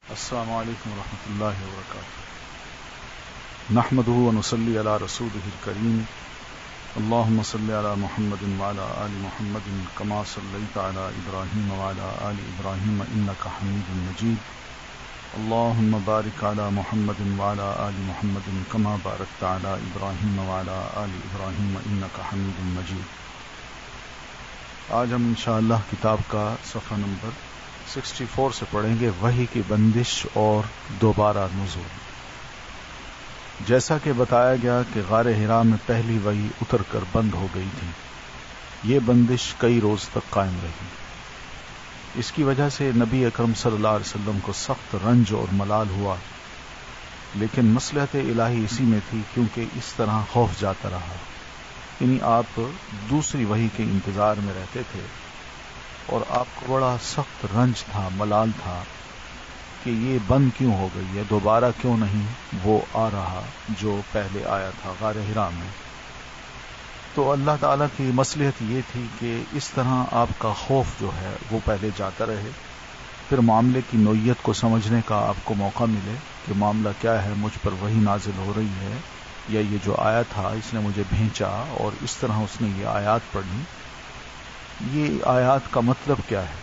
السلام علیکم ورحمۃ اللہ وبرکاتہ. نحمده ونصلي على رسوله الكريم. اللهم صل على محمد وعلى آل محمد كما صليت على إبراهيم وعلى آل إبراهيم إنك حميد مجيد. اللهم بارك على محمد وعلى آل محمد كما باركت على إبراهيم وعلى آل إبراهيم إنك حميد مجيد. آج ہم انشاءاللہ کتاب کا صفحہ نمبر 64 سے پڑھیں گے وحی کی بندش اور دوبارہ نزول. جیسا کہ بتایا گیا کہ غار حرا میں پہلی وحی اتر کر بند ہو گئی تھی. یہ بندش کئی روز تک قائم رہی. اس کی وجہ سے نبی اکرم صلی اللہ علیہ وسلم کو سخت رنج اور ملال ہوا، لیکن مصلحت الہی اسی میں تھی کیونکہ اس طرح خوف جاتا رہا. یعنی آپ دوسری وحی کے انتظار میں رہتے تھے اور آپ کو بڑا سخت رنج تھا، ملال تھا کہ یہ بند کیوں ہو گئی ہے، دوبارہ کیوں نہیں وہ آ رہا جو پہلے آیا تھا غار حرا میں. تو اللہ تعالیٰ کی مصلحت یہ تھی کہ اس طرح آپ کا خوف جو ہے وہ پہلے جاتا رہے، پھر معاملے کی نوعیت کو سمجھنے کا آپ کو موقع ملے کہ معاملہ کیا ہے، مجھ پر وحی نازل ہو رہی ہے یا یہ جو آیا تھا اس نے مجھے بھیجا اور اس طرح اس نے یہ آیات پڑھی، یہ آیات کا مطلب کیا ہے.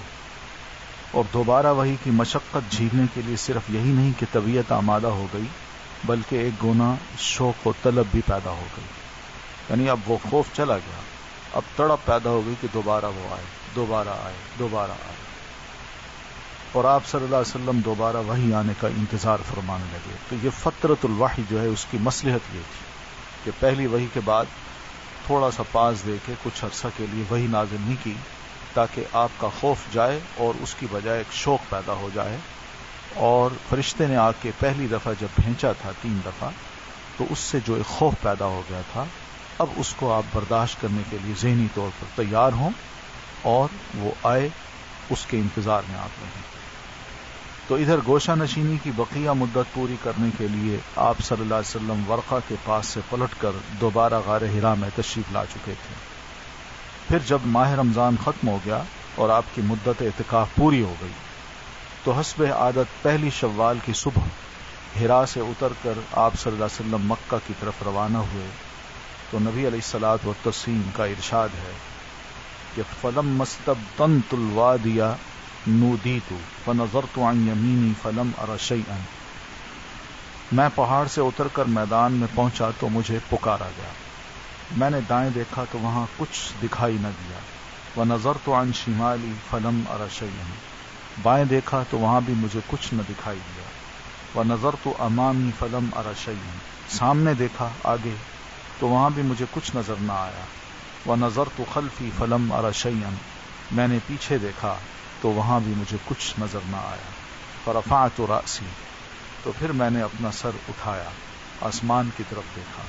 اور دوبارہ وحی کی مشقت جھیلنے کے لیے صرف یہی نہیں کہ طبیعت آمادہ ہو گئی، بلکہ ایک گنا شوق و طلب بھی پیدا ہو گئی. یعنی اب وہ خوف چلا گیا، اب تڑپ پیدا ہو گئی کہ دوبارہ وہ آئے، دوبارہ آئے، دوبارہ آئے. اور آپ صلی اللہ علیہ وسلم دوبارہ وحی آنے کا انتظار فرمانے لگے. تو یہ فترۃ الوحی جو ہے اس کی مصلحت یہ تھی کہ پہلی وحی کے بعد تھوڑا سا پاس دے کے کچھ عرصہ کے لیے وحی نازل نہیں کی، تاکہ آپ کا خوف جائے اور اس کی بجائے ایک شوق پیدا ہو جائے. اور فرشتے نے آ کے پہلی دفعہ جب بھیجا تھا 3 دفعہ، تو اس سے جو ایک خوف پیدا ہو گیا تھا، اب اس کو آپ برداشت کرنے کے لیے ذہنی طور پر تیار ہوں اور وہ آئے، اس کے انتظار میں آپ رہیں. تو ادھر گوشہ نشینی کی بقیہ مدت پوری کرنے کے لیے آپ صلی اللہ علیہ وسلم ورقہ کے پاس سے پلٹ کر دوبارہ غار حرا میں تشریف لا چکے تھے. پھر جب ماہ رمضان ختم ہو گیا اور آپ کی مدت اعتکاف پوری ہو گئی، تو حسب عادت پہلی شوال کی صبح حرا سے اتر کر آپ صلی اللہ علیہ وسلم مکہ کی طرف روانہ ہوئے. تو نبی علیہ الصلوۃ والتسلیم کا ارشاد ہے کہ فلما استبطنت الوادی نودیت فنظرت عن یمینی فلم ار شیئا. میں پہاڑ سے اتر کر میدان میں پہنچا تو مجھے پکارا گیا. میں نے دائیں دیکھا تو وہاں کچھ دکھائی نہ دیا. ونظرت عن شمالی فلم ار شیئا. بائیں دیکھا تو وہاں بھی مجھے کچھ نہ دکھائی دیا. ونظرت امامی فلم ار شیئا. سامنے دیکھا آگے تو وہاں بھی مجھے کچھ نظر نہ آیا. ونظرت خلفی فلم ار شیئا. میں نے پیچھے دیکھا تو وہاں بھی مجھے کچھ نظر نہ آیا. فرفعت رأسی. تو پھر میں نے اپنا سر اٹھایا، آسمان کی طرف دیکھا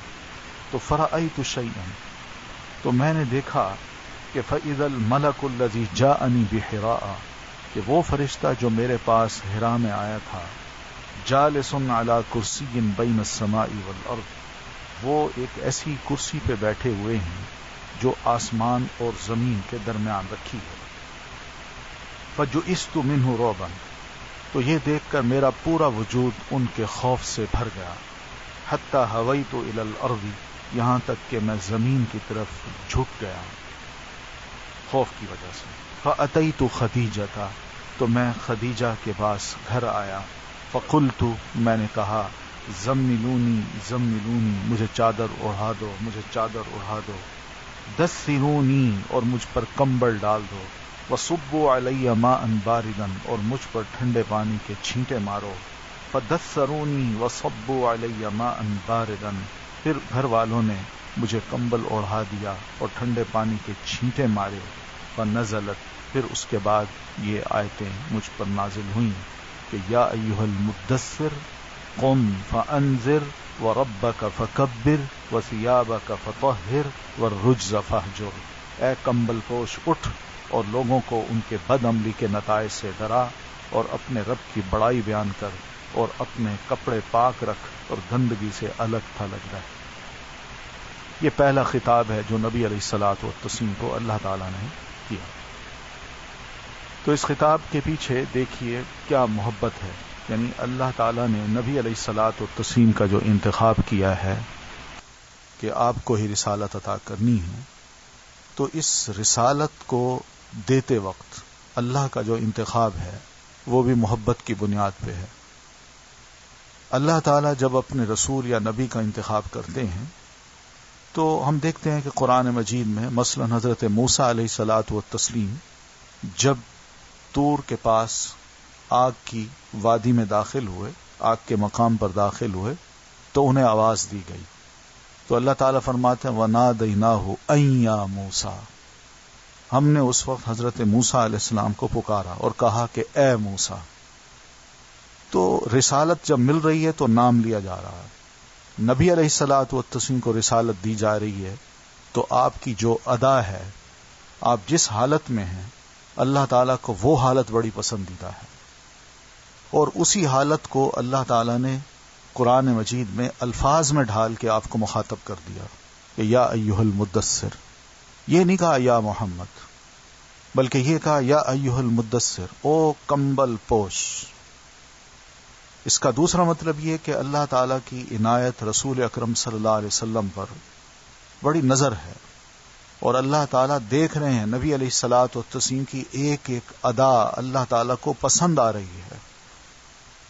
تو فرأیت شیئا. تو میں نے دیکھا کہ فإذا الملک الذی جاءنی بحراء، کہ وہ فرشتہ جو میرے پاس حرا میں آیا تھا، جالس علی کرسی بین السماء والارض، وہ ایک ایسی کرسی پہ بیٹھے ہوئے ہیں جو آسمان اور زمین کے درمیان رکھی ہے. فجئست منہ رعبا. تو یہ دیکھ کر میرا پورا وجود ان کے خوف سے بھر گیا. حتی ہویت الی الارض، یہاں تک کہ میں زمین کی طرف جھک گیا خوف کی وجہ سے. فاتیت خدیجہ، تو میں خدیجہ کے پاس گھر آیا. فقلت، میں نے کہا، زملونی زملونی، مجھے چادر اڑا دو، مجھے چادر اڑا دو. دثرونی، اور مجھ پر کمبل ڈال دو. وصبوا علی ماء باردا، اور مجھ پر ٹھنڈے پانی کے چھینٹے مارو. فدثرونی وصبوا علی ماء باردا، پھر گھر والوں نے مجھے کمبل اوڑھا دیا اور ٹھنڈے پانی کے چھینٹے مارے. فنزلت، پھر اس کے بعد یہ آیتیں مجھ پر نازل ہوئیں کہ یا ایھا المدثر قم فانذر وربک فکبر وثیابک فطہر والرجز فاہجر. اے کمبل پوش، اٹھ اور لوگوں کو ان کے بد عملی کے نتائج سے ڈرا، اور اپنے رب کی بڑائی بیان کر، اور اپنے کپڑے پاک رکھ اور گندگی سے الگ تھلگ رہ. یہ پہلا خطاب ہے جو نبی علیہ الصلوۃ والتسلیم کو اللہ تعالیٰ نے کیا. تو اس خطاب کے پیچھے دیکھیے کیا محبت ہے یعنی اللہ تعالیٰ نے نبی علیہ الصلاۃ والتسلیم کا جو انتخاب کیا ہے کہ آپ کو ہی رسالت عطا کرنی ہے، تو اس رسالت کو دیتے وقت اللہ کا جو انتخاب ہے وہ بھی محبت کی بنیاد پہ ہے۔ اللہ تعالیٰ جب اپنے رسول یا نبی کا انتخاب کرتے ہیں تو ہم دیکھتے ہیں کہ قرآن مجید میں مثلا حضرت موسیٰ علیہ الصلاۃ والتسلیم جب طور کے پاس آگ کی وادی میں داخل ہوئے، آگ کے مقام پر داخل ہوئے، تو انہیں آواز دی گئی، تو اللہ تعالیٰ فرماتے ہیں وَنَادَيْنَاهُ أَن يَا مُوسَىٰ، ہم نے اس وقت حضرت موسیٰ علیہ السلام کو پکارا اور کہا کہ اے موسیٰ۔ تو رسالت جب مل رہی ہے تو نام لیا جا رہا ہے، نبی علیہ الصلاۃ والتسلیم کو رسالت دی جا رہی ہے، تو آپ کی جو ادا ہے، آپ جس حالت میں ہیں، اللہ تعالیٰ کو وہ حالت بڑی پسندیدہ ہے، اور اسی حالت کو اللہ تعالیٰ نے قرآن مجید میں الفاظ میں ڈھال کے آپ کو مخاطب کر دیا کہ یا ایھا المدثر۔ یہ نہیں کہا یا محمد، بلکہ یہ کہا یا ایھا المدثر، او کمبل پوش۔ اس کا دوسرا مطلب یہ کہ اللہ تعالیٰ کی عنایت رسول اکرم صلی اللہ علیہ وسلم پر بڑی نظر ہے، اور اللہ تعالیٰ دیکھ رہے ہیں نبی علیہ الصلاۃ والتسلیم کی ایک ایک ادا اللہ تعالیٰ کو پسند آ رہی ہے،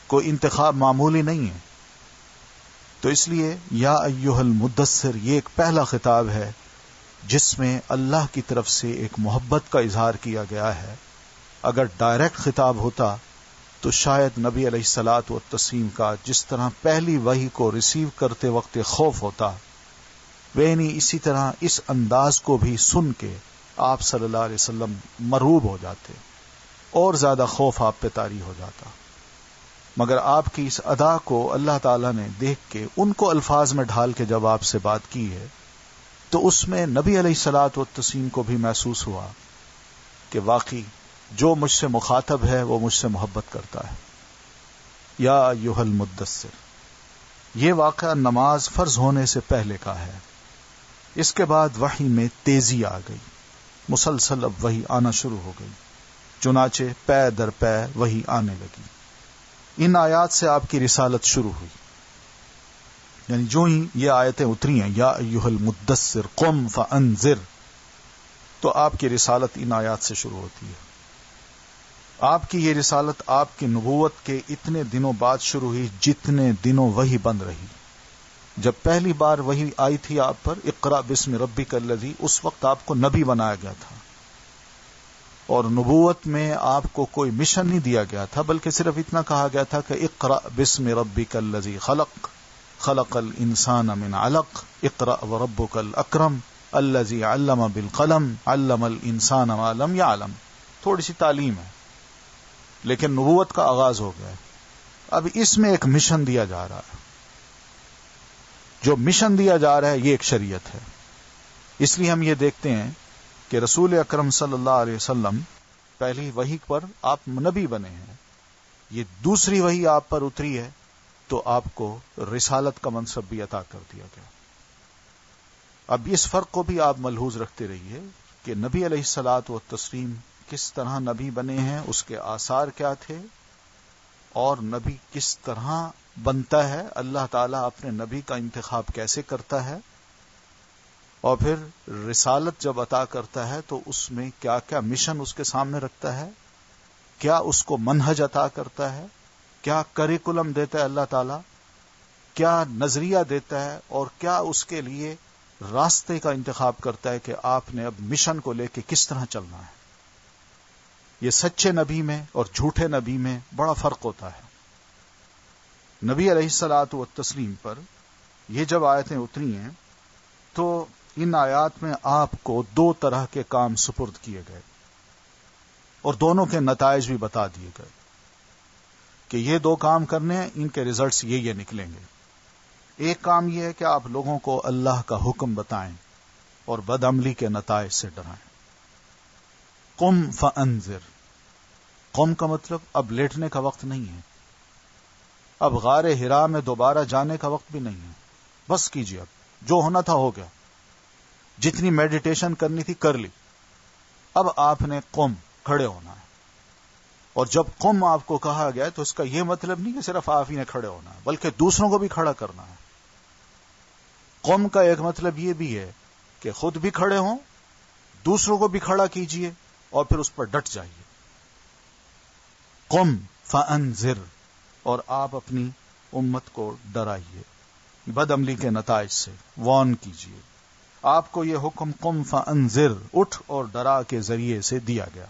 کوئی انتخاب معمولی نہیں ہے۔ تو اس لیے یا ایھا المدثر یہ ایک پہلا خطاب ہے جس میں اللہ کی طرف سے ایک محبت کا اظہار کیا گیا ہے۔ اگر ڈائریکٹ خطاب ہوتا تو شاید نبی علیہ الصلاۃ والتسلیم کا جس طرح پہلی وحی کو ریسیو کرتے وقت خوف ہوتا، وینی اسی طرح اس انداز کو بھی سن کے آپ صلی اللہ علیہ وسلم مرعوب ہو جاتے، اور زیادہ خوف آپ پہ طاری ہو جاتا۔ مگر آپ کی اس ادا کو اللہ تعالیٰ نے دیکھ کے ان کو الفاظ میں ڈھال کے جب آپ سے بات کی ہے، تو اس میں نبی علیہ الصلاۃ والتسلیم کو بھی محسوس ہوا کہ واقعی جو مجھ سے مخاطب ہے وہ مجھ سے محبت کرتا ہے۔ یا ایھا المدثر، یہ واقعہ نماز فرض ہونے سے پہلے کا ہے۔ اس کے بعد وحی میں تیزی آ گئی، مسلسل اب وحی آنا شروع ہو گئی، چنانچہ پے در پے وحی آنے لگی۔ ان آیات سے آپ کی رسالت شروع ہوئی، یعنی جو ہی یہ آیتیں اتری ہیں یا ایھا المدثر قم فانذر، تو آپ کی رسالت ان آیات سے شروع ہوتی ہے۔ آپ کی یہ رسالت آپ کی نبوت کے اتنے دنوں بعد شروع ہوئی جتنے دنوں وحی بند رہی۔ جب پہلی بار وحی آئی تھی آپ پر اقرأ بسم ربک الذی، اس وقت آپ کو نبی بنایا گیا تھا، اور نبوت میں آپ کو کوئی مشن نہیں دیا گیا تھا، بلکہ صرف اتنا کہا گیا تھا کہ اقرأ بسم ربک الذی خلق، خلق الانسان من علق، اقرأ وربک الاکرم الذی علم بالقلم، علم الانسان ما لم یعلم۔ تھوڑی سی تعلیم ہے، لیکن نبوت کا آغاز ہو گیا ہے۔ اب اس میں ایک مشن دیا جا رہا ہے، جو مشن دیا جا رہا ہے یہ ایک شریعت ہے۔ اس لیے ہم یہ دیکھتے ہیں کہ رسول اکرم صلی اللہ علیہ وسلم پہلی وحی پر آپ نبی بنے ہیں، یہ دوسری وحی آپ پر اتری ہے تو آپ کو رسالت کا منصب بھی عطا کر دیا گیا۔ اب اس فرق کو بھی آپ ملحوظ رکھتے رہیے کہ نبی علیہ الصلاۃ والتسلیم کس طرح نبی بنے ہیں، اس کے آثار کیا تھے، اور نبی کس طرح بنتا ہے، اللہ تعالیٰ اپنے نبی کا انتخاب کیسے کرتا ہے، اور پھر رسالت جب عطا کرتا ہے تو اس میں کیا کیا مشن اس کے سامنے رکھتا ہے، کیا اس کو منہج عطا کرتا ہے، کیا کریکولم دیتا ہے اللہ تعالیٰ، کیا نظریہ دیتا ہے، اور کیا اس کے لیے راستے کا انتخاب کرتا ہے کہ آپ نے اب مشن کو لے کے کس طرح چلنا ہے۔ یہ سچے نبی میں اور جھوٹے نبی میں بڑا فرق ہوتا ہے۔ نبی علیہ الصلاۃ والتسلیم پر یہ جب آیتیں اتری ہیں تو ان آیات میں آپ کو دو طرح کے کام سپرد کیے گئے، اور دونوں کے نتائج بھی بتا دیے گئے کہ یہ دو کام کرنے ہیں، ان کے ریزلٹس یہ نکلیں گے۔ ایک کام یہ ہے کہ آپ لوگوں کو اللہ کا حکم بتائیں اور بدعملی کے نتائج سے ڈرائیں۔ قم فانذر، قم کا مطلب اب لیٹنے کا وقت نہیں ہے، اب غار حرا میں دوبارہ جانے کا وقت بھی نہیں ہے، بس کیجیے، اب جو ہونا تھا ہو گیا، جتنی میڈیٹیشن کرنی تھی کر لی، اب آپ نے قم کھڑے ہونا ہے، اور جب قم آپ کو کہا گیا تو اس کا یہ مطلب نہیں کہ صرف آپ ہی نے کھڑے ہونا ہے، بلکہ دوسروں کو بھی کھڑا کرنا ہے۔ قم کا ایک مطلب یہ بھی ہے کہ خود بھی کھڑے ہوں، دوسروں کو بھی کھڑا کیجئے اور پھر اس پر ڈٹ جائیے۔ قم فانذر، اور آپ اپنی امت کو ڈرائیے بد عملی کے نتائج سے، وارن کیجئے۔ آپ کو یہ حکم قم فانذر، اٹھ اور ڈرا کے ذریعے سے دیا گیا،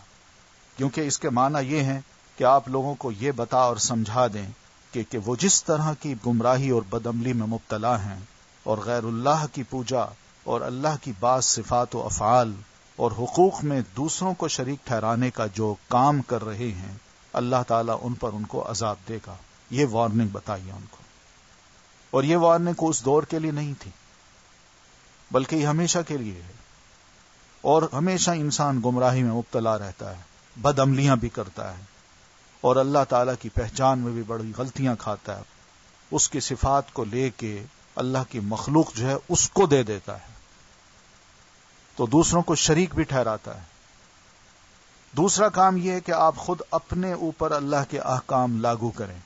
کیونکہ اس کے معنی یہ ہیں کہ آپ لوگوں کو یہ بتا اور سمجھا دیں کہ وہ جس طرح کی گمراہی اور بدعملی میں مبتلا ہیں اور غیر اللہ کی پوجا اور اللہ کی بعض صفات و افعال اور حقوق میں دوسروں کو شریک ٹھہرانے کا جو کام کر رہے ہیں، اللہ تعالیٰ ان پر ان کو عذاب دے گا۔ یہ وارننگ بتائی ان کو، اور یہ وارننگ اس دور کے لیے نہیں تھی بلکہ یہ ہمیشہ کے لیے ہے، اور ہمیشہ انسان گمراہی میں مبتلا رہتا ہے، بد عملیاں بھی کرتا ہے، اور اللہ تعالیٰ کی پہچان میں بھی بڑی غلطیاں کھاتا ہے، اس کی صفات کو لے کے اللہ کی مخلوق جو ہے اس کو دے دیتا ہے، تو دوسروں کو شریک بھی ٹھہراتا ہے۔ دوسرا کام یہ ہے کہ آپ خود اپنے اوپر اللہ کے احکام لاگو کریں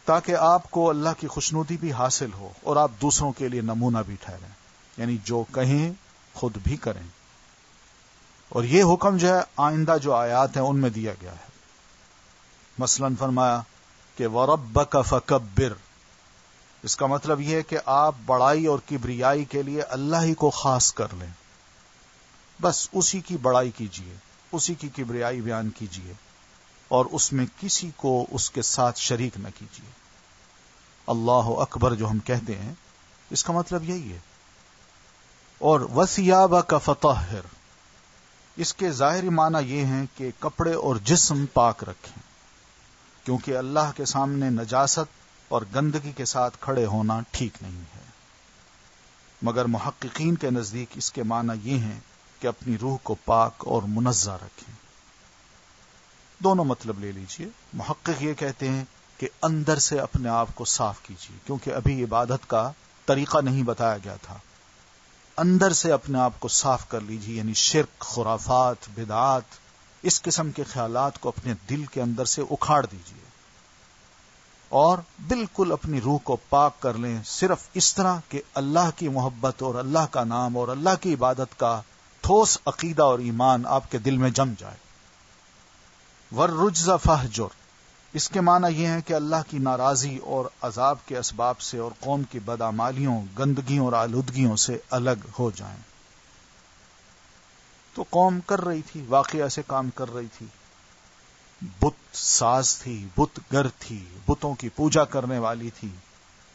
تاکہ آپ کو اللہ کی خوشنودی بھی حاصل ہو اور آپ دوسروں کے لیے نمونہ بھی ٹھہریں، یعنی جو کہیں خود بھی کریں۔ اور یہ حکم جو ہے آئندہ جو آیات ہیں ان میں دیا گیا ہے۔ مثلا فرمایا کہ وَرَبَّكَ فَكَبِّرْ، اس کا مطلب یہ ہے کہ آپ بڑائی اور کبریائی کے لیے اللہ ہی کو خاص کر لیں، بس اسی کی بڑائی کیجیے، اسی کی کبریائی بیان کیجیے، اور اس میں کسی کو اس کے ساتھ شریک نہ کیجیے۔ اللہ اکبر جو ہم کہتے ہیں اس کا مطلب یہی ہے۔ اور وَثِيَابَكَ فَطَهِّرْ، اس کے ظاہری معنی یہ ہیں کہ کپڑے اور جسم پاک رکھیں، کیونکہ اللہ کے سامنے نجاست اور گندگی کے ساتھ کھڑے ہونا ٹھیک نہیں ہے۔ مگر محققین کے نزدیک اس کے معنی یہ ہیں کہ اپنی روح کو پاک اور منزہ رکھیں۔ دونوں مطلب لے لیجئے۔ محقق یہ کہتے ہیں کہ اندر سے اپنے آپ کو صاف کیجیے، کیونکہ ابھی عبادت کا طریقہ نہیں بتایا گیا تھا۔ اندر سے اپنے آپ کو صاف کر لیجیے، یعنی شرک، خرافات، بدعات، اس قسم کے خیالات کو اپنے دل کے اندر سے اکھاڑ دیجیے اور بالکل اپنی روح کو پاک کر لیں، صرف اس طرح کہ اللہ کی محبت اور اللہ کا نام اور اللہ کی عبادت کا ٹھوس عقیدہ اور ایمان آپ کے دل میں جم جائے۔ وَالرُّجْزَ فَاهْجُرْ، اس کے معنی یہ ہے کہ اللہ کی ناراضی اور عذاب کے اسباب سے اور قوم کی بدعمالیوں، گندگیوں اور آلودگیوں سے الگ ہو جائیں۔ تو قوم کر رہی تھی، واقعہ سے کام کر رہی تھی، بت ساز تھی، بت گر تھی، بتوں کی پوجا کرنے والی تھی،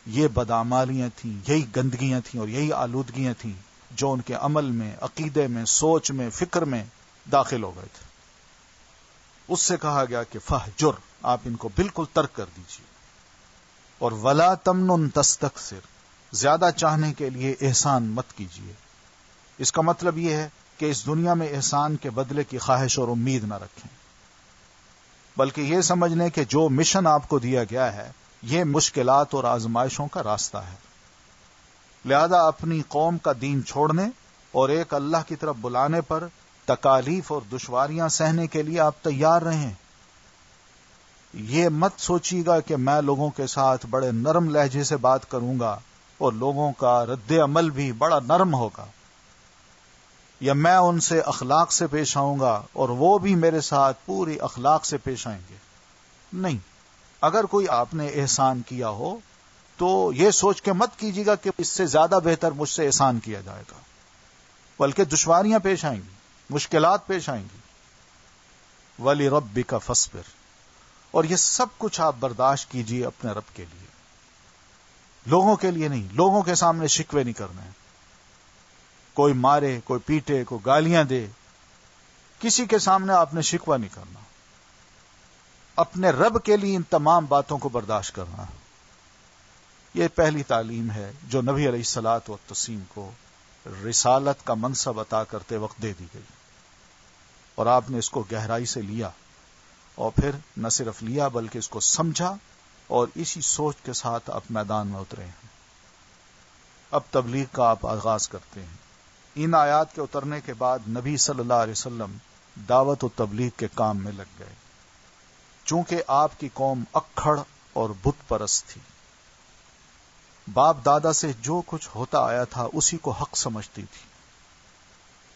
یہ بدعمالیاں تھیں، یہی گندگیاں تھیں اور یہی آلودگیاں تھیں جو ان کے عمل میں، عقیدے میں، سوچ میں، فکر میں داخل ہو گئے تھے۔ اس سے کہا گیا کہ فہجر، آپ ان کو بالکل ترک کر دیجیے۔ اور ولا تمنن تستکثر، زیادہ چاہنے کے لیے احسان مت کیجیے۔ اس کا مطلب یہ ہے کہ اس دنیا میں احسان کے بدلے کی خواہش اور امید نہ رکھیں، بلکہ یہ سمجھ لیں کہ جو مشن آپ کو دیا گیا ہے یہ مشکلات اور آزمائشوں کا راستہ ہے، لہذا اپنی قوم کا دین چھوڑنے اور ایک اللہ کی طرف بلانے پر تکالیف اور دشواریاں سہنے کے لیے آپ تیار رہیں۔ یہ مت سوچیے گا کہ میں لوگوں کے ساتھ بڑے نرم لہجے سے بات کروں گا اور لوگوں کا رد عمل بھی بڑا نرم ہوگا، یا میں ان سے اخلاق سے پیش آؤں گا اور وہ بھی میرے ساتھ پوری اخلاق سے پیش آئیں گے۔ نہیں، اگر کوئی آپ نے احسان کیا ہو تو یہ سوچ کے مت کیجیے گا کہ اس سے زیادہ بہتر مجھ سے احسان کیا جائے گا، بلکہ دشواریاں پیش آئیں گی، مشکلات پیش آئیں گی۔ وَلِرَبِّكَ فَاصْبِرْ، اور یہ سب کچھ آپ برداشت کیجیے اپنے رب کے لیے، لوگوں کے لیے نہیں۔ لوگوں کے سامنے شکوے نہیں کرنے، کوئی مارے، کوئی پیٹے، کوئی گالیاں دے، کسی کے سامنے آپ نے شکوہ نہیں کرنا، اپنے رب کے لیے ان تمام باتوں کو برداشت کرنا۔ یہ پہلی تعلیم ہے جو نبی علیہ الصلاۃ والتسلیم کو رسالت کا منصب عطا کرتے وقت دے دی گئی، اور آپ نے اس کو گہرائی سے لیا، اور پھر نہ صرف لیا بلکہ اس کو سمجھا، اور اسی سوچ کے ساتھ آپ میدان میں اترے ہیں۔ اب تبلیغ کا آپ آغاز کرتے ہیں۔ ان آیات کے اترنے کے بعد نبی صلی اللہ علیہ وسلم دعوت و تبلیغ کے کام میں لگ گئے۔ چونکہ آپ کی قوم اکھڑ اور بت پرست تھی، باپ دادا سے جو کچھ ہوتا آیا تھا اسی کو حق سمجھتی تھی،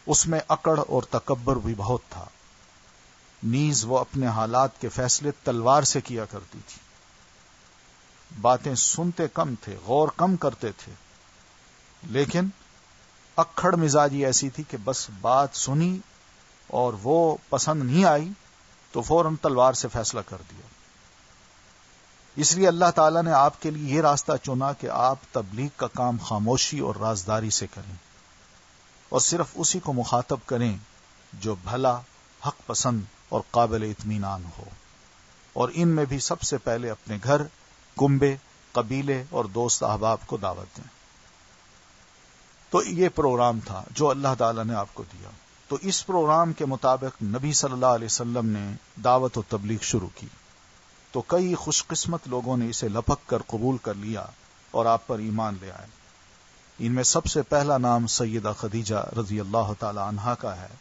اس میں اکڑ اور تکبر بھی بہت تھا، نیز وہ اپنے حالات کے فیصلے تلوار سے کیا کرتی تھی، باتیں سنتے کم تھے، غور کم کرتے تھے، لیکن اکھڑ مزاجی ایسی تھی کہ بس بات سنی اور وہ پسند نہیں آئی تو فوراً تلوار سے فیصلہ کر دیا۔ اس لیے اللہ تعالیٰ نے آپ کے لیے یہ راستہ چنا کہ آپ تبلیغ کا کام خاموشی اور رازداری سے کریں اور صرف اسی کو مخاطب کریں جو بھلا، حق پسند اور قابل اطمینان ہو، اور ان میں بھی سب سے پہلے اپنے گھر، کنبے، قبیلے اور دوست احباب کو دعوت دیں۔ تو یہ پروگرام تھا جو اللہ تعالیٰ نے آپ کو دیا۔ تو اس پروگرام کے مطابق نبی صلی اللہ علیہ وسلم نے دعوت و تبلیغ شروع کی، تو کئی خوش قسمت لوگوں نے اسے لپک کر قبول کر لیا اور آپ پر ایمان لے آئے۔ ان میں سب سے پہلا نام سیدہ خدیجہ رضی اللہ تعالی عنہا کا ہے۔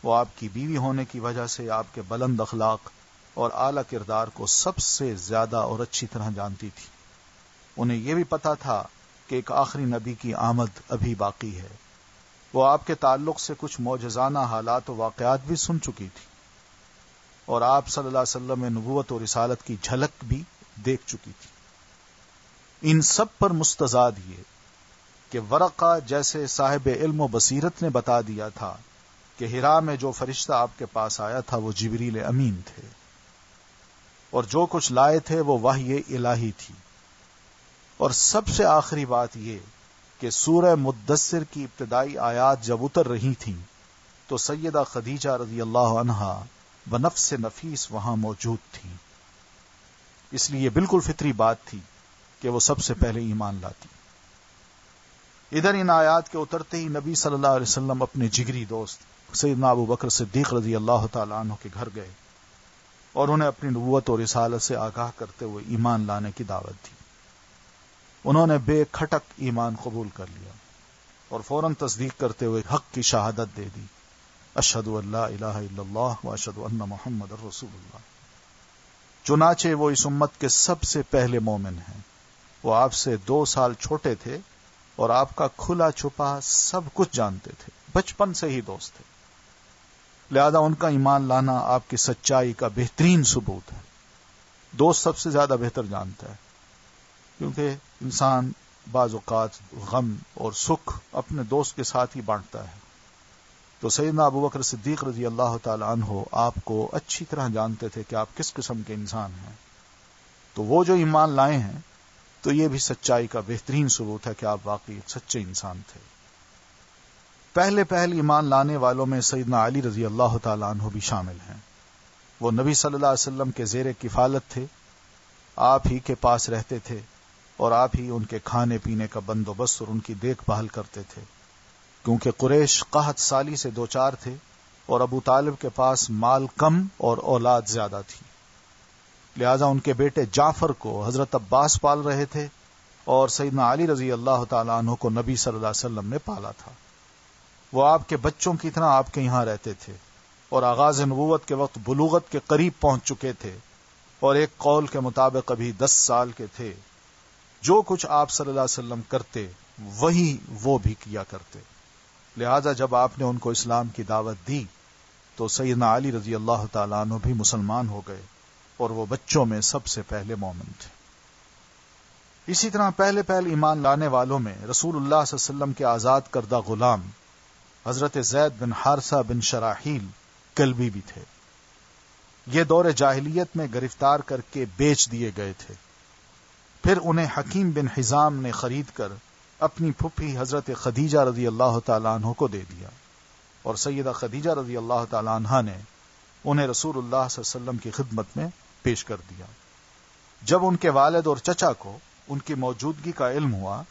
وہ آپ کی بیوی ہونے کی وجہ سے آپ کے بلند اخلاق اور اعلی کردار کو سب سے زیادہ اور اچھی طرح جانتی تھی۔ انہیں یہ بھی پتا تھا کہ ایک آخری نبی کی آمد ابھی باقی ہے۔ وہ آپ کے تعلق سے کچھ معجزانہ حالات و واقعات بھی سن چکی تھی، اور آپ صلی اللہ علیہ وسلم میں نبوت اور رسالت کی جھلک بھی دیکھ چکی تھی۔ ان سب پر مستزاد یہ کہ ورقہ جیسے صاحب علم و بصیرت نے بتا دیا تھا کہ ہرا میں جو فرشتہ آپ کے پاس آیا تھا وہ جبریل امین تھے، اور جو کچھ لائے تھے وہ وحی الہی تھی۔ اور سب سے آخری بات یہ کہ سورہ مدثر کی ابتدائی آیات جب اتر رہی تھیں تو سیدہ خدیجہ رضی اللہ عنہا بنفس نفیس وہاں موجود تھی، اس لیے بالکل فطری بات تھی کہ وہ سب سے پہلے ایمان لاتی۔ ادھر ان آیات کے اترتے ہی نبی صلی اللہ علیہ وسلم اپنے جگری دوست سیدنا ابو بکر صدیق رضی اللہ تعالی عنہ کے گھر گئے اور انہیں اپنی نبوت اور رسالت سے آگاہ کرتے ہوئے ایمان لانے کی دعوت دی۔ انہوں نے بے کھٹک ایمان قبول کر لیا اور فوراً تصدیق کرتے ہوئے حق کی شہادت دے دی، اشہد ان لا الہ الا اللہ و اشہد ان محمد رسول اللہ۔ چنانچہ وہ اس امت کے سب سے پہلے مومن ہیں۔ وہ آپ سے 2 سال چھوٹے تھے اور آپ کا کھلا چھپا سب کچھ جانتے تھے، بچپن سے ہی دوست تھے، لہذا ان کا ایمان لانا آپ کی سچائی کا بہترین ثبوت ہے۔ دوست سب سے زیادہ بہتر جانتا ہے، کیونکہ انسان بعض اوقات غم اور سکھ اپنے دوست کے ساتھ ہی بانٹتا ہے۔ تو سیدنا ابو بکر صدیق رضی اللہ تعالی عنہ آپ کو اچھی طرح جانتے تھے کہ آپ کس قسم کے انسان ہیں، تو وہ جو ایمان لائے ہیں تو یہ بھی سچائی کا بہترین ثبوت ہے کہ آپ واقعی ایک سچے انسان تھے۔ پہلے ایمان لانے والوں میں سیدنا علی رضی اللہ تعالی عنہ بھی شامل ہیں۔ وہ نبی صلی اللہ علیہ وسلم کے زیر کفالت تھے، آپ ہی کے پاس رہتے تھے اور آپ ہی ان کے کھانے پینے کا بندوبست اور ان کی دیکھ بھال کرتے تھے، کیونکہ قریش قحط سالی سے دوچار تھے اور ابو طالب کے پاس مال کم اور اولاد زیادہ تھی، لہذا ان کے بیٹے جعفر کو حضرت عباس پال رہے تھے اور سیدنا علی رضی اللہ تعالیٰ عنہ کو نبی صلی اللہ علیہ وسلم نے پالا تھا۔ وہ آپ کے بچوں کی طرح آپ کے یہاں رہتے تھے اور آغاز نبوت کے وقت بلوغت کے قریب پہنچ چکے تھے، اور ایک قول کے مطابق ابھی 10 سال کے تھے۔ جو کچھ آپ صلی اللہ علیہ وسلم کرتے وہی وہ بھی کیا کرتے، لہذا جب آپ نے ان کو اسلام کی دعوت دی تو سیدنا علی رضی اللہ تعالیٰ عنہ بھی مسلمان ہو گئے اور وہ بچوں میں سب سے پہلے مومن تھے۔ اسی طرح پہلے ایمان لانے والوں میں رسول اللہ صلی اللہ علیہ وسلم کے آزاد کردہ غلام حضرت زید بن حارثہ بن شراحیل کلبی بھی تھے۔ یہ دور جاہلیت میں گرفتار کر کے بیچ دیے گئے تھے، پھر انہیں حکیم بن حزام نے خرید کر اپنی پھپھی حضرت خدیجہ رضی اللہ تعالیٰ عنہ کو دے دیا، اور سیدہ خدیجہ رضی اللہ تعالیٰ عنہ نے انہیں رسول اللہ صلی اللہ علیہ وسلم کی خدمت میں پیش کر دیا۔ جب ان کے والد اور چچا کو ان کی موجودگی کا علم ہوا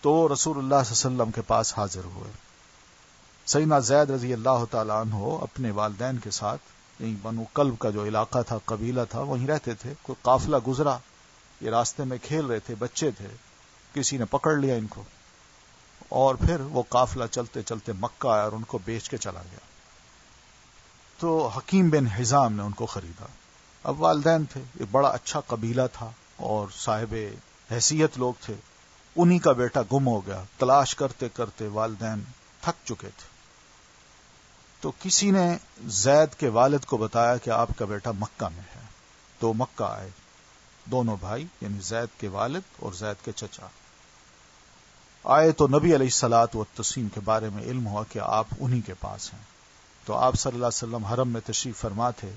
تو وہ رسول اللہ صلی اللہ علیہ وسلم کے پاس حاضر ہوئے۔ سیدنا زید رضی اللہ تعالیٰ عنہ اپنے والدین کے ساتھ یہیں بنو کلب کا جو علاقہ تھا، قبیلہ تھا، وہیں رہتے تھے۔ کوئی قافلہ گزرا، یہ راستے میں کھیل رہے تھے، بچے تھے، کسی نے پکڑ لیا ان کو، اور پھر وہ قافلہ چلتے چلتے مکہ آیا اور ان کو بیچ کے چلا گیا۔ تو حکیم بن حزام نے ان کو خریدا اب والدین تھے، ایک بڑا اچھا قبیلہ تھا اور صاحب حیثیت لوگ تھے، انہی کا بیٹا گم ہو گیا، تلاش کرتے کرتے والدین تھک چکے تھے۔ تو کسی نے زید کے والد کو بتایا کہ آپ کا بیٹا مکہ میں ہے، تو مکہ آئے دونوں بھائی، یعنی زید کے والد اور زید کے چچا آئے، تو نبی علیہ الصلوۃ والتسلیم کے بارے میں علم ہوا کہ آپ انہی کے پاس ہیں۔ تو آپ صلی اللہ علیہ وسلم حرم میں تشریف فرما تھے،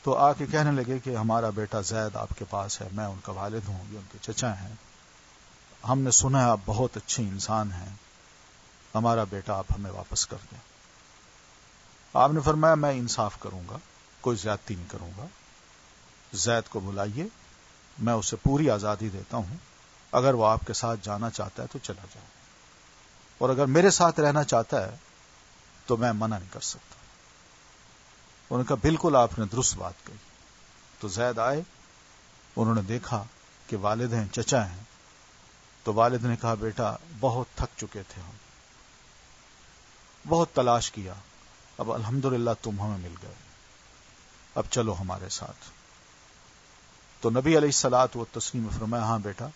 تو آ کے کہنے لگے کہ ہمارا بیٹا زید آپ کے پاس ہے، میں ان کا والد ہوں، یہ ان کے چچا ہیں، ہم نے سنا ہے آپ بہت اچھے انسان ہیں، ہمارا بیٹا آپ ہمیں واپس کر دیں۔ آپ نے فرمایا میں انصاف کروں گا، کوئی زیادتی نہیں کروں گا، زید کو بلائیے، میں اسے پوری آزادی دیتا ہوں، اگر وہ آپ کے ساتھ جانا چاہتا ہے تو چلا جائے، اور اگر میرے ساتھ رہنا چاہتا ہے تو میں منع نہیں کر سکتا۔ انہوں نے کہا بالکل آپ نے درست بات کہی۔ تو زید آئے، انہوں نے دیکھا کہ والد ہیں، چچا ہیں، تو والد نے کہا بیٹا بہت تھک چکے تھے ہم، بہت تلاش کیا، اب الحمدللہ تم ہمیں مل گئے، اب چلو ہمارے ساتھ۔ تو نبی علیہ الصلوۃ والتسلیم نے فرمایا ہاں بیٹا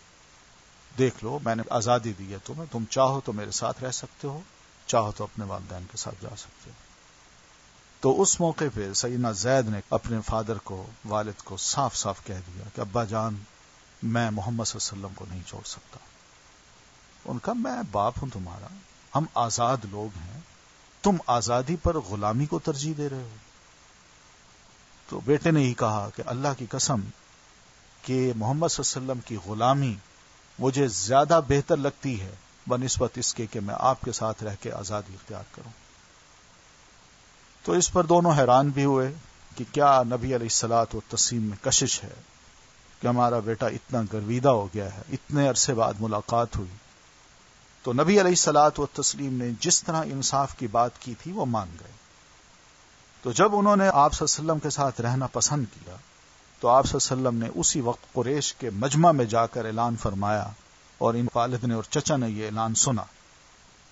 دیکھ لو، میں نے آزادی دی ہے تمہیں، تم چاہو تو میرے ساتھ رہ سکتے ہو، چاہو تو اپنے والدین کے ساتھ جا سکتے ہو۔ تو اس موقع پہ سیدنا زید نے اپنے فادر کو، والد کو صاف صاف کہہ دیا کہ ابا جان میں محمد صلی اللہ علیہ وسلم کو نہیں چھوڑ سکتا۔ ان کا میں باپ ہوں تمہارا، ہم آزاد لوگ ہیں، تم آزادی پر غلامی کو ترجیح دے رہے ہو۔ تو بیٹے نے ہی کہا کہ اللہ کی قسم کہ محمد صلی اللہ علیہ وسلم کی غلامی مجھے زیادہ بہتر لگتی ہے بنسبت اس کے کہ میں آپ کے ساتھ رہ کے آزادی اختیار کروں۔ تو اس پر دونوں حیران بھی ہوئے کہ کیا نبی علیہ الصلوۃ والتسلیم میں کشش ہے کہ ہمارا بیٹا اتنا گرویدہ ہو گیا ہے، اتنے عرصے بعد ملاقات ہوئی۔ تو نبی علیہ الصلوۃ والتسلیم نے جس طرح انصاف کی بات کی تھی وہ مان گئے۔ تو جب انہوں نے آپ صلی اللہ علیہ وسلم کے ساتھ رہنا پسند کیا تو آپ صلی اللہ علیہ وسلم نے اسی وقت قریش کے مجمع میں جا کر اعلان فرمایا، اور ان والد نے اور چچا نے یہ اعلان سنا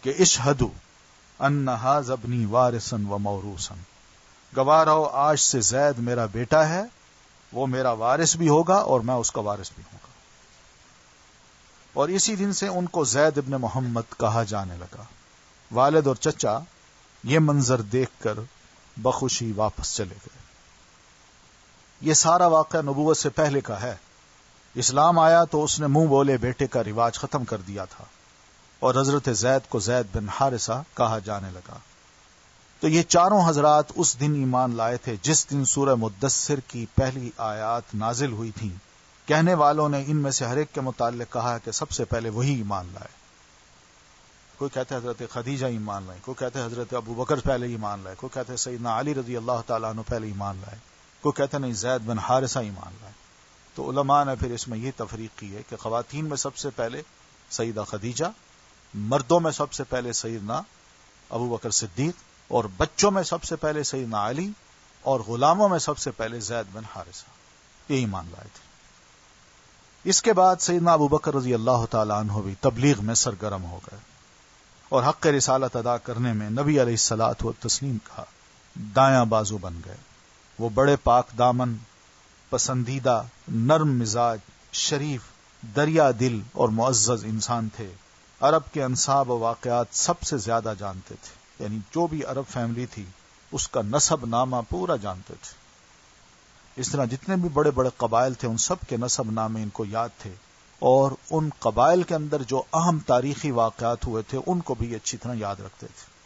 کہ اشہدوا ان ھذا ابنی وارثا و موروثا، گواہ رہو آج سے زید میرا بیٹا ہے، وہ میرا وارث بھی ہوگا اور میں اس کا وارث بھی ہوں گا۔ اور اسی دن سے ان کو زید ابن محمد کہا جانے لگا۔ والد اور چچا یہ منظر دیکھ کر بخوشی واپس چلے گئے۔ یہ سارا واقعہ نبوت سے پہلے کا ہے۔ اسلام آیا تو اس نے منہ بولے بیٹے کا رواج ختم کر دیا تھا، اور حضرت زید کو زید بن حارثہ کہا جانے لگا۔ تو یہ چاروں حضرات اس دن ایمان لائے تھے جس دن سورہ مدثر کی پہلی آیات نازل ہوئی تھیں۔ کہنے والوں نے ان میں سے ہر ایک کے متعلق کہا کہ سب سے پہلے وہی ایمان لائے۔ کوئی کہتے ہیں حضرت خدیجہ ایمان لائے، کوئی کہتے ہیں حضرت ابو بکر پہلے ایمان لائے، کوئی کہتے ہیں سیدنا علی رضی اللہ تعالیٰ عنہ پہلے ایمان لائے، کوئی کہتے ہیں نہیں زید بن حارثہ ایمان لائے۔ تو علماء نے پھر اس میں یہ تفریق کی ہے کہ خواتین میں سب سے پہلے سیدہ خدیجہ، مردوں میں سب سے پہلے سیدنا ابو بکر صدیق، اور بچوں میں سب سے پہلے سیدنا علی، اور غلاموں میں سب سے پہلے زید بن حارثہ، یہ ایمان لائے تھے۔ اس کے بعد سیدنا ابو بکر رضی اللہ تعالیٰ عنہ بھی تبلیغ میں سرگرم ہو گئے اور حق رسالت ادا کرنے میں نبی علیہ الصلوۃ والتسلیم کا دایاں بازو بن گئے۔ وہ بڑے پاک دامن، پسندیدہ، نرم مزاج، شریف، دریا دل اور معزز انسان تھے۔ عرب کے انساب و واقعات سب سے زیادہ جانتے تھے، یعنی جو بھی عرب فیملی تھی اس کا نسب نامہ پورا جانتے تھے۔ اس طرح جتنے بھی بڑے بڑے قبائل تھے ان سب کے نسب نامے ان کو یاد تھے، اور ان قبائل کے اندر جو اہم تاریخی واقعات ہوئے تھے ان کو بھی اچھی طرح یاد رکھتے تھے۔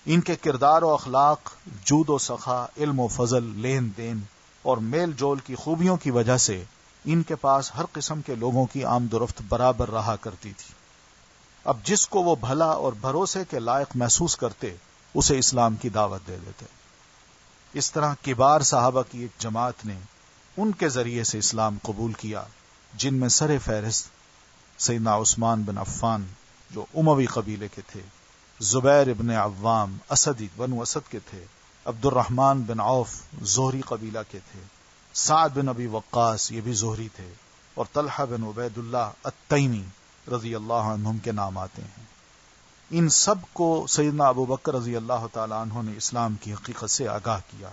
ان کے کردار و اخلاق، جود و سخا، علم و فضل، لین دین اور میل جول کی خوبیوں کی وجہ سے ان کے پاس ہر قسم کے لوگوں کی آمد و رفت برابر رہا کرتی تھی۔ اب جس کو وہ بھلا اور بھروسے کے لائق محسوس کرتے اسے اسلام کی دعوت دے دیتے۔ اس طرح کبار صحابہ کی ایک جماعت نے ان کے ذریعے سے اسلام قبول کیا، جن میں سر فہرست سیدنا عثمان بن عفان جو اموی قبیلے کے تھے، زبیر ابن عوام اسدی بنو اسد کے تھے، عبد الرحمن بن عوف زہری قبیلہ کے تھے، سعد بن ابی وقاص یہ بھی زہری تھے، اور طلحہ بن عبید اللہ التیمی رضی اللہ عنہم کے نام آتے ہیں۔ ان سب کو سیدنا ابو بکر رضی اللہ تعالی عنہ نے اسلام کی حقیقت سے آگاہ کیا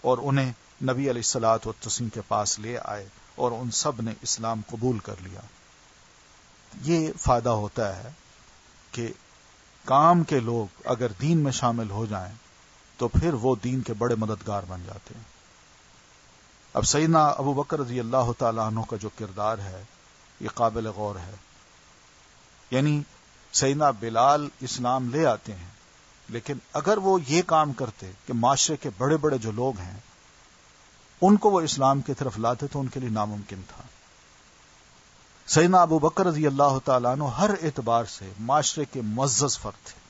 اور انہیں نبی علیہ الصلوۃ والتسلیم کے پاس لے آئے اور ان سب نے اسلام قبول کر لیا۔ یہ فائدہ ہوتا ہے کہ کام کے لوگ اگر دین میں شامل ہو جائیں تو پھر وہ دین کے بڑے مددگار بن جاتے ہیں۔ اب سیدنا ابو بکر رضی اللہ تعالیٰ عنہ کا جو کردار ہے یہ قابل غور ہے۔ یعنی سیدنا بلال اسلام لے آتے ہیں، لیکن اگر وہ یہ کام کرتے کہ معاشرے کے بڑے بڑے جو لوگ ہیں ان کو وہ اسلام کی طرف لاتے تو ان کے لیے ناممکن تھا۔ سیدنا ابو بکر رضی اللہ تعالیٰ عنہ ہر اعتبار سے معاشرے کے معزز فرد تھے،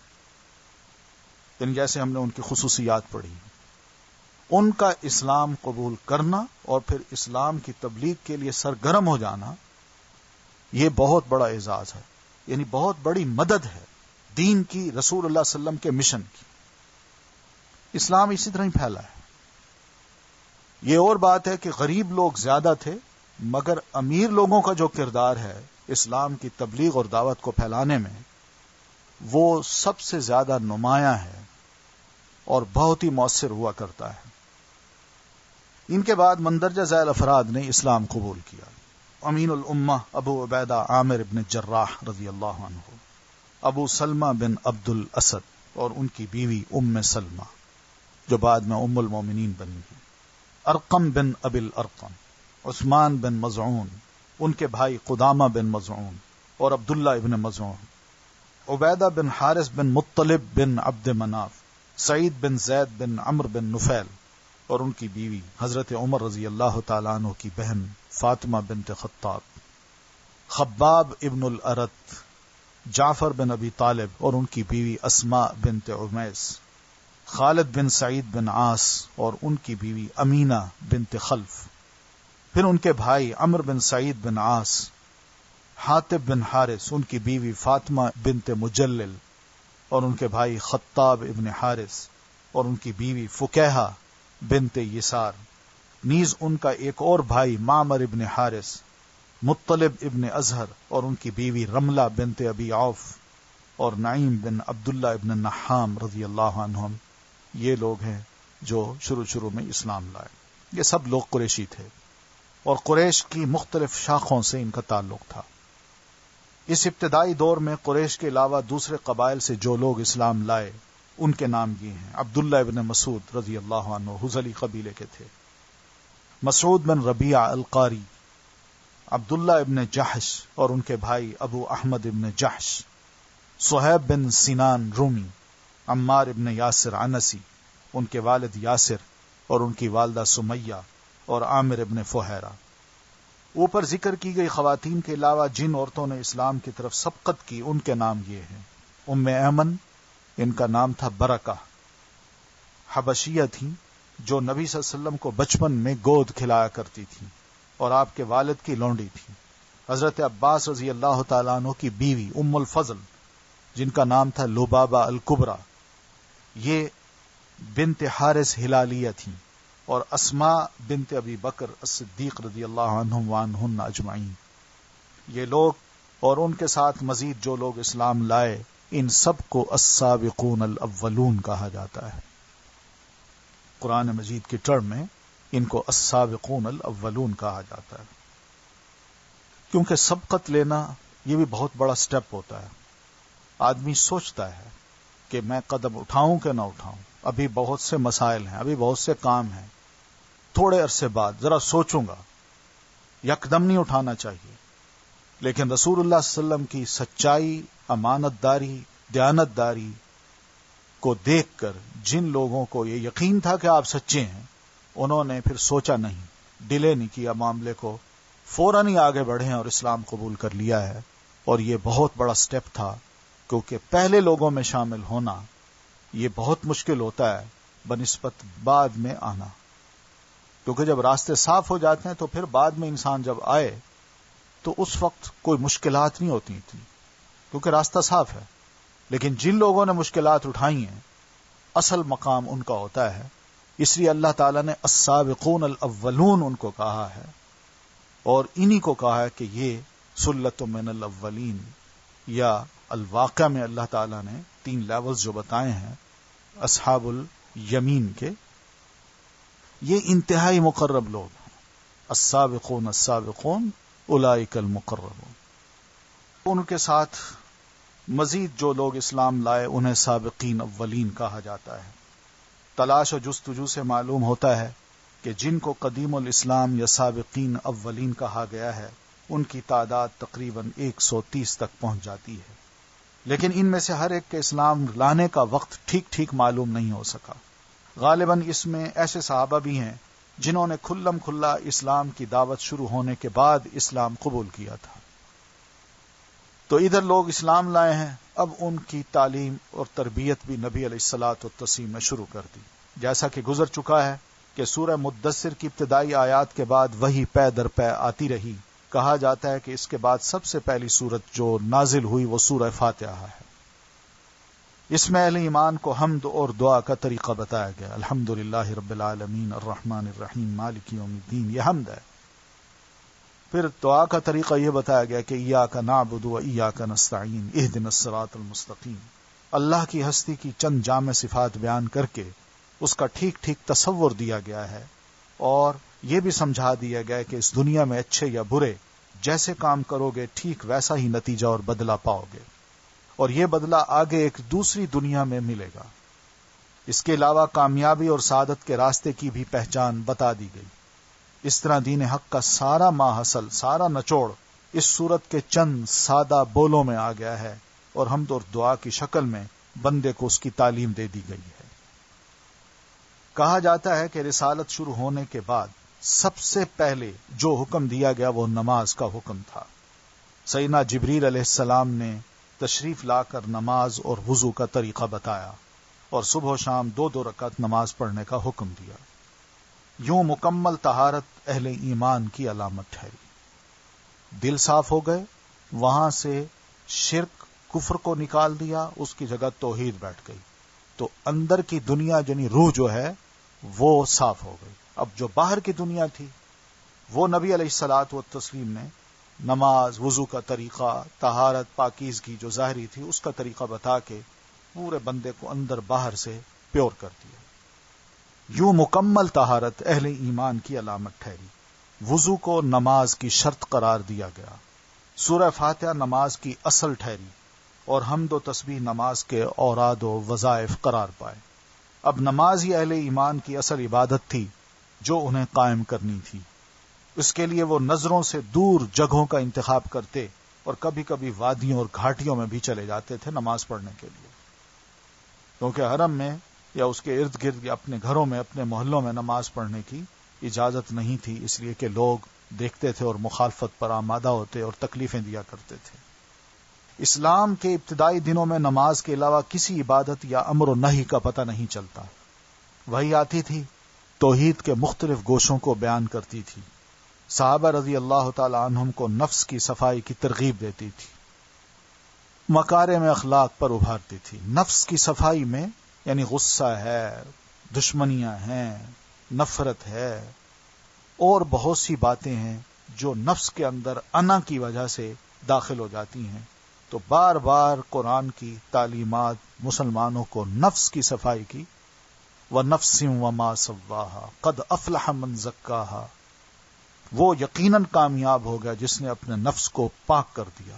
یعنی جیسے ہم نے ان کی خصوصیات پڑھی، ان کا اسلام قبول کرنا اور پھر اسلام کی تبلیغ کے لیے سرگرم ہو جانا یہ بہت بڑا اعزاز ہے، یعنی بہت بڑی مدد ہے دین کی، رسول اللہ صلی اللہ علیہ وسلم کے مشن کی۔ اسلام اسی طرح ہی پھیلا ہے۔ یہ اور بات ہے کہ غریب لوگ زیادہ تھے، مگر امیر لوگوں کا جو کردار ہے اسلام کی تبلیغ اور دعوت کو پھیلانے میں وہ سب سے زیادہ نمایاں ہے اور بہت ہی مؤثر ہوا کرتا ہے۔ ان کے بعد مندرجہ ذیل افراد نے اسلام قبول کیا۔ امین الامہ ابو عبیدہ عامر بن جراح رضی اللہ عنہ، ابو سلمہ بن عبد الاسد اور ان کی بیوی ام سلمہ جو بعد میں ام المومنین بنی ہیں، ارقم بن ابی الارقم، عثمان بن مظعون، ان کے بھائی قدامہ بن مظعون اور عبداللہ ابن مظعون، عبیدہ بن حارث بن مطلب بن عبد مناف، سعید بن زید بن عمرو بن نفیل اور ان کی بیوی حضرت عمر رضی اللہ تعالیٰ عنہ کی بہن فاطمہ بنت خطاب، خباب ابن الارت، جعفر بن ابی طالب اور ان کی بیوی اسماء بنت عمیس، خالد بن سعید بن عاص اور ان کی بیوی امینہ بنت خلف، پھر ان کے بھائی عمرو بن سعید بن عاص، حاطب بن حارث، ان کی بیوی فاطمہ بنت مجلل اور ان کے بھائی خطاب ابن حارث اور ان کی بیوی فکیہہ بنت یسار، نیز ان کا ایک اور بھائی معمر ابن حارث، مطلب ابن ازہر اور ان کی بیوی رملہ بنت ابی عوف اور نعیم بن عبداللہ ابن نحام رضی اللہ عنہم۔ یہ لوگ ہیں جو شروع میں اسلام لائے۔ یہ سب لوگ قریشی تھے اور قریش کی مختلف شاخوں سے ان کا تعلق تھا۔ اس ابتدائی دور میں قریش کے علاوہ دوسرے قبائل سے جو لوگ اسلام لائے ان کے نام یہ ہیں: عبداللہ ابن مسعود رضی اللہ عنہ حذلی قبیلے کے تھے، مسعود بن ربیعہ القاری، عبداللہ ابن جحش اور ان کے بھائی ابو احمد ابن جحش، صہیب بن سنان رومی، عمار ابن یاسر عنسی، ان کے والد یاسر اور ان کی والدہ سمیہ اور عامر ابن فہیرہ۔ اوپر ذکر کی گئی خواتین کے علاوہ جن عورتوں نے اسلام کی طرف سبقت کی ان کے نام یہ ہیں: ام ایمن، ان کا نام تھا برکہ، حبشیہ تھیں جو نبی صلی اللہ علیہ وسلم کو بچپن میں گود کھلایا کرتی تھیں اور آپ کے والد کی لونڈی تھی۔ حضرت عباس رضی اللہ تعالیٰ عنہ کی بیوی ام الفضل جن کا نام تھا لبابہ الکبریٰ، یہ بنت حارث ہلالیہ تھیں، اور اسماء بنت ابی بکر الصدیق رضی اللہ عنہم وعنہن اجمعین۔ یہ لوگ اور ان کے ساتھ مزید جو لوگ اسلام لائے ان سب کو السابقون الاولون کہا جاتا ہے۔ قرآن مجید کی ٹرم میں ان کو السابقون الاولون کہا جاتا ہے، کیونکہ سبقت لینا یہ بھی بہت بڑا سٹیپ ہوتا ہے۔ آدمی سوچتا ہے کہ میں قدم اٹھاؤں کہ نہ اٹھاؤں، ابھی بہت سے مسائل ہیں، ابھی بہت سے کام ہیں، تھوڑے عرصے بعد ذرا سوچوں گا، یکدم نہیں اٹھانا چاہیے۔ لیکن رسول اللہ صلی اللہ علیہ وسلم کی سچائی، امانت داری، دیانت داری کو دیکھ کر جن لوگوں کو یہ یقین تھا کہ آپ سچے ہیں، انہوں نے پھر سوچا نہیں، ڈیلے نہیں کیا معاملے کو، فوراً ہی آگے بڑھے اور اسلام قبول کر لیا ہے۔ اور یہ بہت بڑا سٹیپ تھا، کیونکہ پہلے لوگوں میں شامل ہونا یہ بہت مشکل ہوتا ہے بنسبت بعد میں آنا، کیونکہ جب راستے صاف ہو جاتے ہیں تو پھر بعد میں انسان جب آئے تو اس وقت کوئی مشکلات نہیں ہوتی اتنی، کیونکہ راستہ صاف ہے۔ لیکن جن لوگوں نے مشکلات اٹھائی ہیں اصل مقام ان کا ہوتا ہے، اس لیے اللہ تعالیٰ نے السابقون الاولون ان کو کہا ہے، اور انہی کو کہا ہے کہ یہ سلۃ من الاولین، یا الواقعہ میں اللہ تعالیٰ نے 3 لیولز جو بتائے ہیں اصحاب الیمین کے، یہ انتہائی مقرب لوگ ہیں. السابقون السابقون اولئک المقربون. ان کے ساتھ مزید جو لوگ اسلام لائے انہیں سابقین اولین کہا جاتا ہے. تلاش و جستجو سے معلوم ہوتا ہے کہ جن کو قدیم الاسلام یا سابقین اولین کہا گیا ہے ان کی تعداد تقریباً 130 تک پہنچ جاتی ہے. لیکن ان میں سے ہر ایک کے اسلام لانے کا وقت ٹھیک ٹھیک معلوم نہیں ہو سکا. غالباً اس میں ایسے صحابہ بھی ہیں جنہوں نے کھلم کھلا اسلام کی دعوت شروع ہونے کے بعد اسلام قبول کیا تھا. تو ادھر لوگ اسلام لائے ہیں، اب ان کی تعلیم اور تربیت بھی نبی علیہ الصلاۃ والتسلیم نے شروع کر دی. جیسا کہ گزر چکا ہے کہ سورہ مدثر کی ابتدائی آیات کے بعد وہی پے در پے آتی رہی. کہا جاتا ہے کہ اس کے بعد سب سے پہلی سورت جو نازل ہوئی وہ سورہ فاتحہ ہے. اس میں اہل ایمان کو حمد اور دعا کا طریقہ بتایا گیا. الحمدللہ رب العالمین الرحمن الرحیم مالک یوم الدین، یہ حمد ہے. پھر دعا کا طریقہ یہ بتایا گیا کہ ایاک نعبد و ایاک نستعین اہدنا الصراط المستقیم. اللہ کی ہستی کی چند جامع صفات بیان کر کے اس کا ٹھیک ٹھیک تصور دیا گیا ہے، اور یہ بھی سمجھا دیا گیا کہ اس دنیا میں اچھے یا برے جیسے کام کرو گے ٹھیک ویسا ہی نتیجہ اور بدلہ پاؤ گے، اور یہ بدلہ آگے ایک دوسری دنیا میں ملے گا. اس کے علاوہ کامیابی اور سعادت کے راستے کی بھی پہچان بتا دی گئی. اس طرح دین حق کا سارا ماحصل، سارا نچوڑ اس صورت کے چند سادہ بولوں میں آ گیا ہے، اور حمد اور دعا کی شکل میں بندے کو اس کی تعلیم دے دی گئی ہے. کہا جاتا ہے کہ رسالت شروع ہونے کے بعد سب سے پہلے جو حکم دیا گیا وہ نماز کا حکم تھا. سیدنا جبریل علیہ السلام نے تشریف لا کر نماز اور وضو کا طریقہ بتایا اور صبح و شام 2 رکعت نماز پڑھنے کا حکم دیا. یوں مکمل طہارت اہل ایمان کی علامت ٹھہری. دل صاف ہو گئے، وہاں سے شرک کفر کو نکال دیا، اس کی جگہ توحید بیٹھ گئی. تو اندر کی دنیا یعنی روح جو ہے وہ صاف ہو گئی. اب جو باہر کی دنیا تھی وہ نبی علیہ الصلاۃ والتسلیم نے نماز، وضو کا طریقہ، طہارت، پاکیزگی جو ظاہری تھی اس کا طریقہ بتا کے پورے بندے کو اندر باہر سے پیور کر دیا. یوں مکمل طہارت اہل ایمان کی علامت ٹھہری. وضو کو نماز کی شرط قرار دیا گیا. سورہ فاتحہ نماز کی اصل ٹھہری، اور حمد و تسبیح نماز کے اوراد و وظائف قرار پائے. اب نماز ہی اہل ایمان کی اصل عبادت تھی جو انہیں قائم کرنی تھی. اس کے لیے وہ نظروں سے دور جگہوں کا انتخاب کرتے اور کبھی کبھی وادیوں اور گھاٹیوں میں بھی چلے جاتے تھے نماز پڑھنے کے لیے، کیونکہ حرم میں یا اس کے ارد گرد یا اپنے گھروں میں، اپنے محلوں میں نماز پڑھنے کی اجازت نہیں تھی، اس لیے کہ لوگ دیکھتے تھے اور مخالفت پر آمادہ ہوتے اور تکلیفیں دیا کرتے تھے. اسلام کے ابتدائی دنوں میں نماز کے علاوہ کسی عبادت یا امر و نہی کا پتہ نہیں چلتا. وہی آتی تھی، توحید کے مختلف گوشوں کو بیان کرتی تھی. صحابہ رضی اللہ تعالی عنہم کو نفس کی صفائی کی ترغیب دیتی تھی، مکارم اخلاق پر ابھارتی تھی. نفس کی صفائی میں یعنی غصہ ہے، دشمنیاں ہیں، نفرت ہے، اور بہت سی باتیں ہیں جو نفس کے اندر انا کی وجہ سے داخل ہو جاتی ہیں. تو بار بار قرآن کی تعلیمات مسلمانوں کو نفس کی صفائی کی. وَنَفْسٍ وَمَا سَوَّاهَا قَدْ أَفْلَحَ مَنْ زَكَّاهَا، وہ یقیناً کامیاب ہو گیا جس نے اپنے نفس کو پاک کر دیا.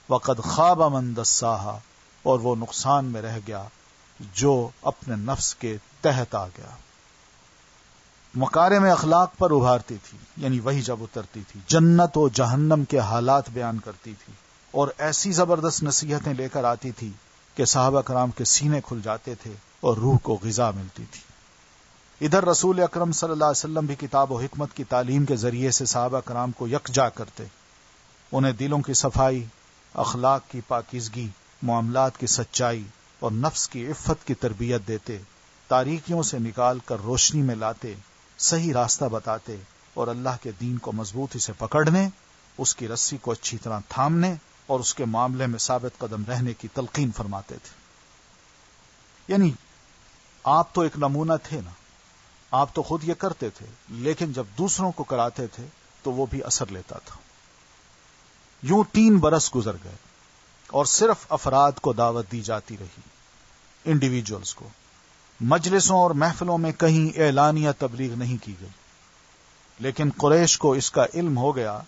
وَقَدْ خَابَ مَنْ دَسَّاهَا، اور وہ نقصان میں رہ گیا جو اپنے نفس کے تحت آ گیا. مکارم اخلاق پر ابھارتی تھی، یعنی وہی جب اترتی تھی جنت و جہنم کے حالات بیان کرتی تھی، اور ایسی زبردست نصیحتیں لے کر آتی تھی کہ صحابہ کرام کے سینے کھل جاتے تھے اور روح کو غذا ملتی تھی. ادھر رسول اکرم صلی اللہ علیہ وسلم بھی کتاب و حکمت کی تعلیم کے ذریعے سے صحابہ کرام کو یکجا کرتے، انہیں دلوں کی صفائی، اخلاق کی پاکیزگی، معاملات کی سچائی اور نفس کی عفت کی تربیت دیتے، تاریکیوں سے نکال کر روشنی میں لاتے، صحیح راستہ بتاتے، اور اللہ کے دین کو مضبوطی سے پکڑنے، اس کی رسی کو اچھی طرح تھامنے اور اس کے معاملے میں ثابت قدم رہنے کی تلقین فرماتے تھے. یعنی آپ تو ایک نمونہ تھے نا، آپ تو خود یہ کرتے تھے، لیکن جب دوسروں کو کراتے تھے تو وہ بھی اثر لیتا تھا. یوں 3 برس گزر گئے اور صرف افراد کو دعوت دی جاتی رہی، انڈیویجولز کو. مجلسوں اور محفلوں میں کہیں اعلانیہ تبلیغ نہیں کی گئی، لیکن قریش کو اس کا علم ہو گیا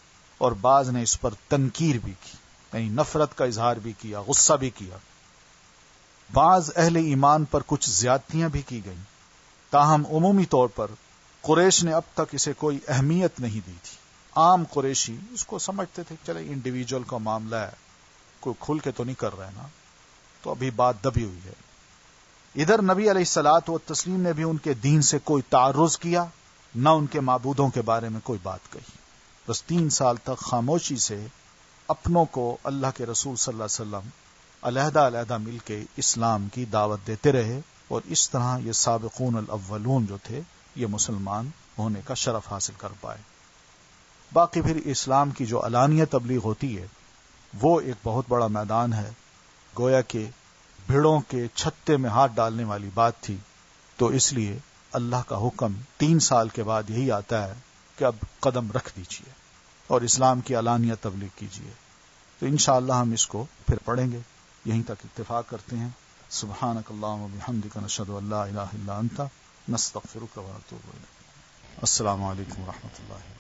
اور بعض نے اس پر تنکیر بھی کی، یعنی نفرت کا اظہار بھی کیا، غصہ بھی کیا۔ بعض اہل ایمان پر کچھ زیادتیاں بھی کی گئیں، تاہم عمومی طور پر قریش نے اب تک اسے کوئی اہمیت نہیں دی تھی۔ عام قریشی اس کو سمجھتے تھے چلے انڈیویجول کا معاملہ ہے، کوئی کھل کے تو نہیں کر رہے نا، تو ابھی بات دبی ہوئی ہے۔ ادھر نبی علیہ الصلاۃ والتسلیم نے بھی ان کے دین سے کوئی تعرض کیا، نہ ان کے معبودوں کے بارے میں کوئی بات کہی، بس 3 سال تک خاموشی سے اپنوں کو اللہ کے رسول صلی اللہ علیہ وسلم علیحدہ علیحدہ مل کے اسلام کی دعوت دیتے رہے، اور اس طرح یہ سابقون الاولون جو تھے یہ مسلمان ہونے کا شرف حاصل کر پائے۔ باقی پھر اسلام کی جو علانیہ تبلیغ ہوتی ہے وہ ایک بہت بڑا میدان ہے، گویا کہ بھیڑوں کے چھتے میں ہاتھ ڈالنے والی بات تھی، تو اس لیے اللہ کا حکم 3 سال کے بعد یہی آتا ہے کہ اب قدم رکھ دیجئے اور اسلام کی علانیہ تبلیغ کیجئے۔ تو انشاءاللہ ہم اس کو پھر پڑھیں گے، یہیں تک اتفاق کرتے ہیں۔ سبحانک اللہم و بحمدک، نشہد ان لا الہ الا انت، نستغفرک و نتوب الیک۔ السلام علیکم و رحمۃ اللہ۔